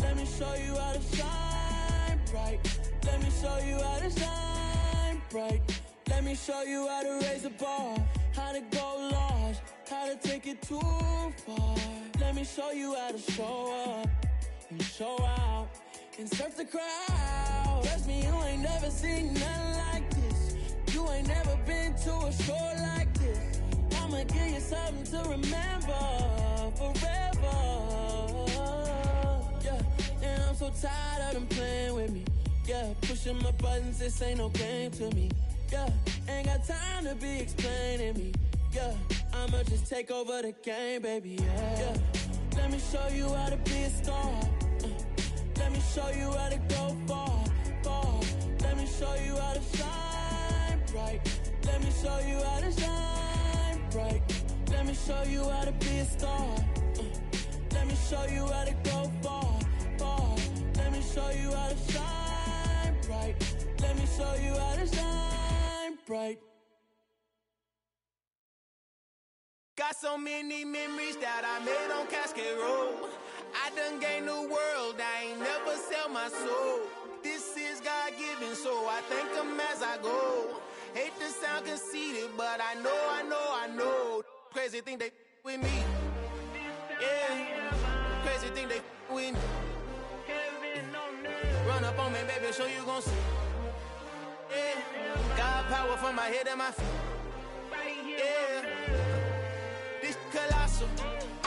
Let me show you how to shine bright. Let me show you how to shine bright. Let me show you how to raise the bar, how to go large, how to take it too far. Let me show you how to show up and show out and surf the crowd. Trust me, you ain't never seen nothing like this. You ain't never been to a show like this. I'ma give you something to remember forever. Yeah, and I'm so tired of them playing with me. Yeah, pushing my buttons, this ain't no game to me. Yeah, ain't got time to be explaining me. Yeah, I'ma just take over the game, baby. Yeah, let me show you how to be a star. Let me show you how to go far. Let me show you how to shine bright. Let me show you how to shine bright. Let me show you how to be a star. Let me show you how to go far. Let me show you how to shine bright. Let me show you how to shine bright. Got so many memories that I made on Cascade Road. I done gained the world, I ain't never sell my soul. This is God-given, so I thank him as I go. Hate to sound conceited, but I know. Crazy thing they with me. Yeah, crazy thing they with me. Run up on me, baby, show you gon' see. Yeah, God power from my head and my feet. Yeah, this colossal.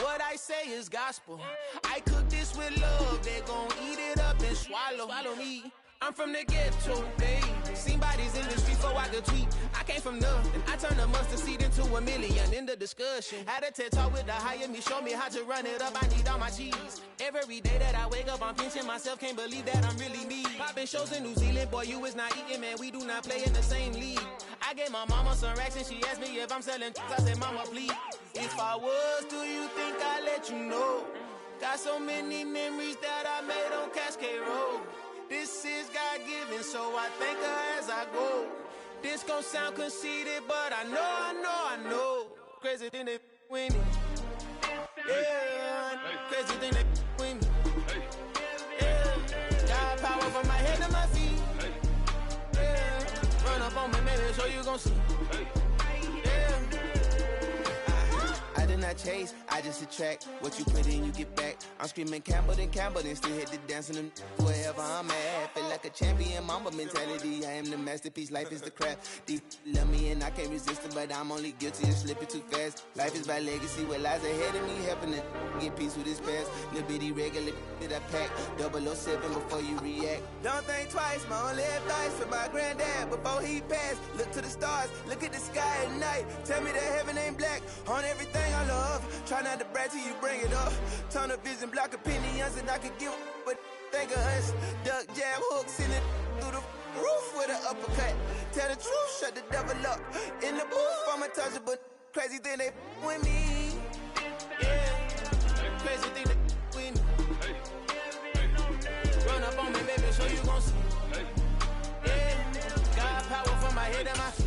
What I say is gospel. I cook this with love, they gon' eat it up and swallow me. I'm from the ghetto, babe. Seen bodies in the streets so I could tweet. I came from nothing. I turned a mustard seed into a million in the discussion. Had a TED talk with the higher me, show me how to run it up. I need all my cheese. Every day that I wake up, I'm pinching myself. Can't believe that I'm really me. Popping shows in New Zealand, boy, you is not eating, man. We do not play in the same league. I gave my mama some racks and she asked me if I'm selling. I said, mama, please. If I was, do you think I'd let you know? Got so many memories that I made on Cascade Road. This is God-given, so I thank her as I go. This gon' sound conceited, but I know. Crazy thing they win me. Yeah, crazy thing they win me. Yeah, God power from my head to my feet. Yeah, run up on me, maybe so you gon' see. I did not chase, I just attract. What you put in, you get back. I'm screaming Campbell, then still hit the dancing and wherever I'm at. Feel like a champion, mamba mentality. I am the masterpiece, life is the craft. Deep love me and I can't resist it, but I'm only guilty of slipping too fast. Life is by legacy, what lies ahead of me, helping to get peace with this past. Little bitty regular that I pack, 007 before you react. Don't think twice, my only advice for my granddad before he passed. Look to the stars, look at the sky at night. Tell me that heaven ain't black on everything I love. Try not to brag till you bring it up. Tunnel vision, block opinions, and I could give but think of us. Duck, jab, hook, send it through the roof with an uppercut. Tell the truth, shut the devil up. In the booth, I'm untouchable. Crazy thing they with me. Yeah, crazy thing they with me. Run up on sure you gon' see. Yeah, got power from my head and my feet.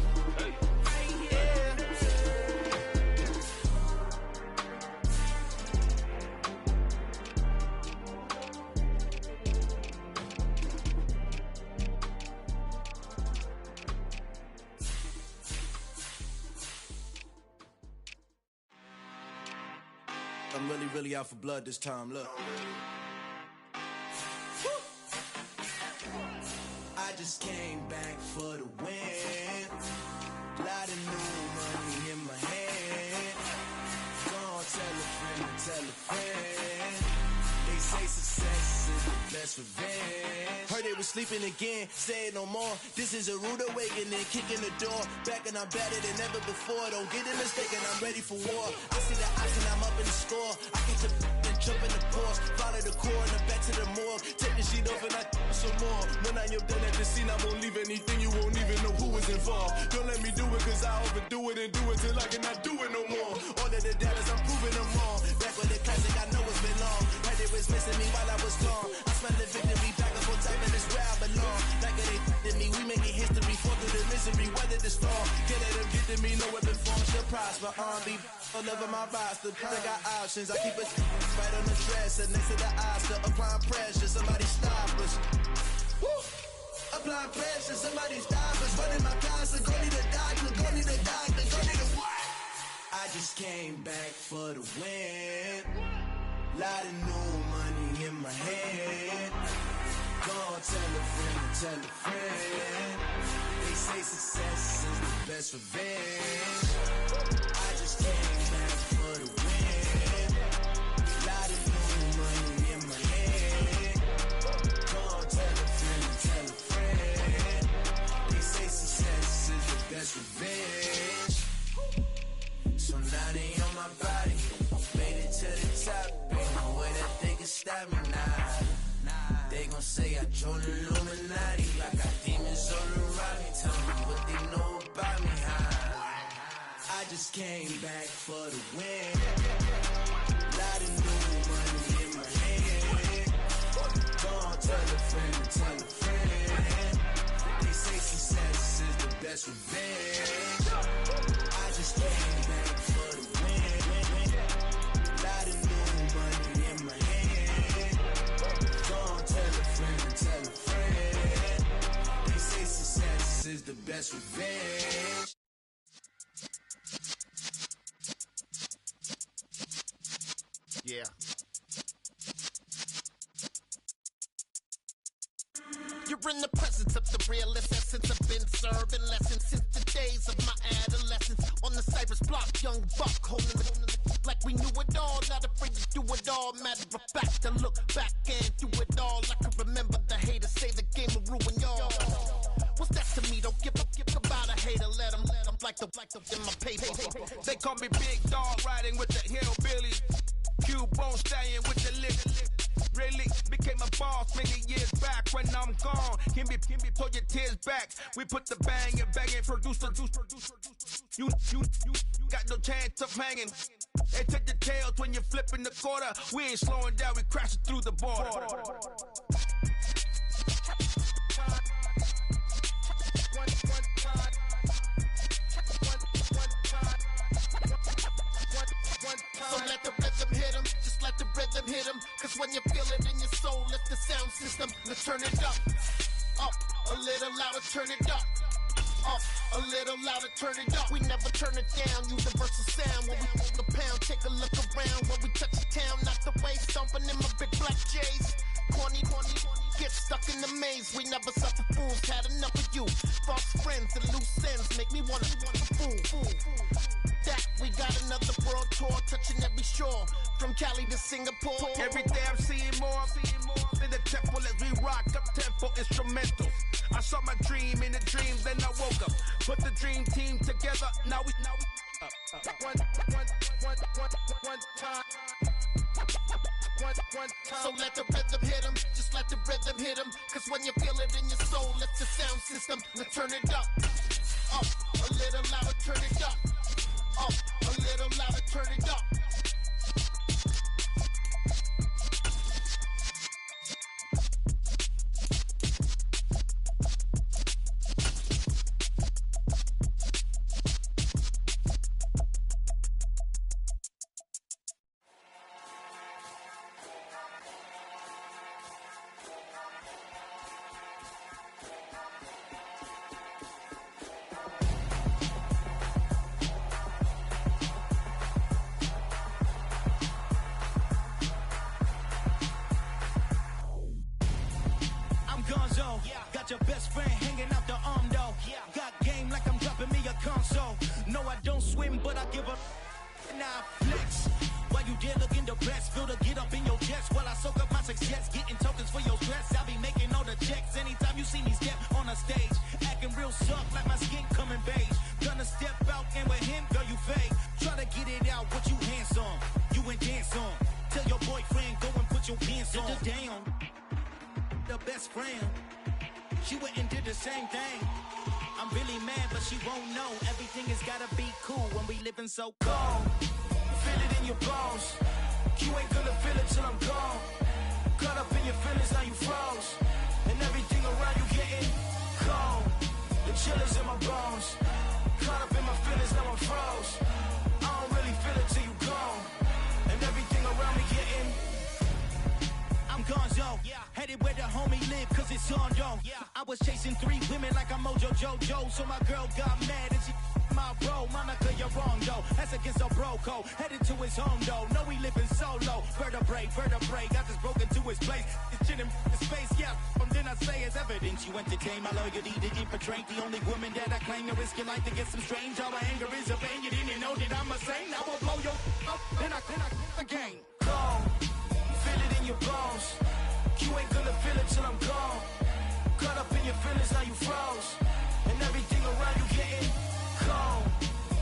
I'm really out for blood this time, look. I just came back for the win. Lot of new money in my hand. Gonna tell a friend. They say success is the best revenge. Heard they was sleeping again, say it no more. This is a rude awakening, kicking the door. Back and I'm better than ever before. Don't get it mistaken, I'm ready for war. I see the option, I'm up in the score. I catch a and jump in the course. Follow the core and the back to the morgue. Take the sheet off and I some more. When I am done at the scene, I won't leave anything. You won't even know who is involved. Don't let me do it, cause I overdo it and do it till I cannot do it no more. All of the doubters, I'm proving them wrong. Back with the classic, I know it's been long. Heard they was missing me while I was gone. I smell the victory back up on top, and it's where I belong. Like it ain't to me, we making history. Fall through the misery, weather the storm. Can't let them get to me, no weapon form shall prosper. Be all over my roster. I got options, I keep it right on the dresser. Next to the Oscar, applying pressure. Somebody stop us. Woo! Applying pressure, somebody stop us. Running my closet, go need a doctor, go need a doctor, go need a what? I just came back for the win. Lot of new money in my hand. Gonna tell a friend. They say success is the best revenge. I just came back for the win. Lot of new money in my hand. Gonna tell a friend. They say success is the best revenge. So now they on my body. Made it to the top. Ain't no way that they can stop me now. They gon' say I joined the Illuminati. Like I demons all around me. Tell me what they know about me, huh? I just came back for the win. Lot of new money in my hand. Gonna tell a friend. They say success is the best revenge. I just came back for the win. Lot of new money in my hand. Gonna tell a friend. They say success is the best revenge. Yeah. You're in the presence of the realest essence. I've been serving lessons since the days of my adolescence. On the Cypress block, young buck holding the like we knew it all. Not afraid to do it all. Matter of fact, to look back and do it all. I can remember the haters say the game will ruin y'all. What's that to me? Don't give about a hater. Let them like the in my paper. They call me Big Dog, riding with the hillbilly. Q-Bone stallion with the lip. Really became a boss many years back. When I'm gone, can be pull your tears back. We put the bang and producer. You got no chance of hanging. They take the tails when you're flipping the quarter. We ain't slowing down, we crashing through the border. So let the rhythm hit him, just let the rhythm hit him. Cause when you feel it in your soul, let the sound system, let's turn it up. Up, a little louder, turn it up. Up, a little louder, turn it up. We never turn it down, universal sound. When we hold the pound, take a look around. When we touch the town, not the way, stomping in my big black J's. Corny, get stuck in the maze. We never suffer fools, had enough of you. False friends and loose ends make me wanna fool. That we got another world tour, touching every shore, from Cali to Singapore. Every day I'm seeing more in the temple as we rock up tempo instrumentals. I saw my dream in the dreams, then I woke up. Put the dream team together. Now we one time. So let the rhythm hit him, just let the rhythm hit him. Cause when you feel it in your soul, let the sound system, let's turn it up. Up, a little louder, turn it up. Up, a little louder, turn it up. best friend hanging out the arm though. Got game like I'm dropping me a console. No, I don't swim, but I give a now flex. While you there looking depressed, feel the get up in your chest while I soak up my success, getting tokens for your stress. I'll be making all the checks anytime you see me step on a stage, acting real soft like my skin coming beige. Gonna step out and with him, girl, you fake. Try to get it out, what you handsome, you ain't dance on. Tell your boyfriend go and put your pants on. Down, the best friend, she went and did the same thing. I'm really mad, but she won't know. Everything has gotta be cool when we living so cold. Feel it in your bones. You ain't gonna feel it till I'm gone. Caught up in your feelings, now you froze. And everything around you getting cold. The chill is in my bones. Caught up in my feelings, now I'm froze. I don't really feel it till you gone. And everything around me getting I'm gonzo, headed where the homie live, cause it's on though. I was chasing 3 women like I'm Mojo Jojo, so my girl got mad and she my bro. Monica, you're wrong though, that's against a bro code. Headed to his home though, no we living solo. Vertebrae, got this broken to his place. It's shit in his face, from then I say it's evidence. You entertain my loyalty to infiltrate. The only woman that I claim to risk your life to get some strange. All my anger is a pain, you didn't know that I'm a saint. Now I'll blow your up, then I again. Cold. Feel it in your bones. You ain't gonna feel it till I'm gone. Caught up in your feelings, now you froze. And everything around you getting cold.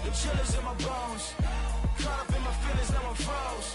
The chill is in my bones. Caught up in my feelings, now I'm froze.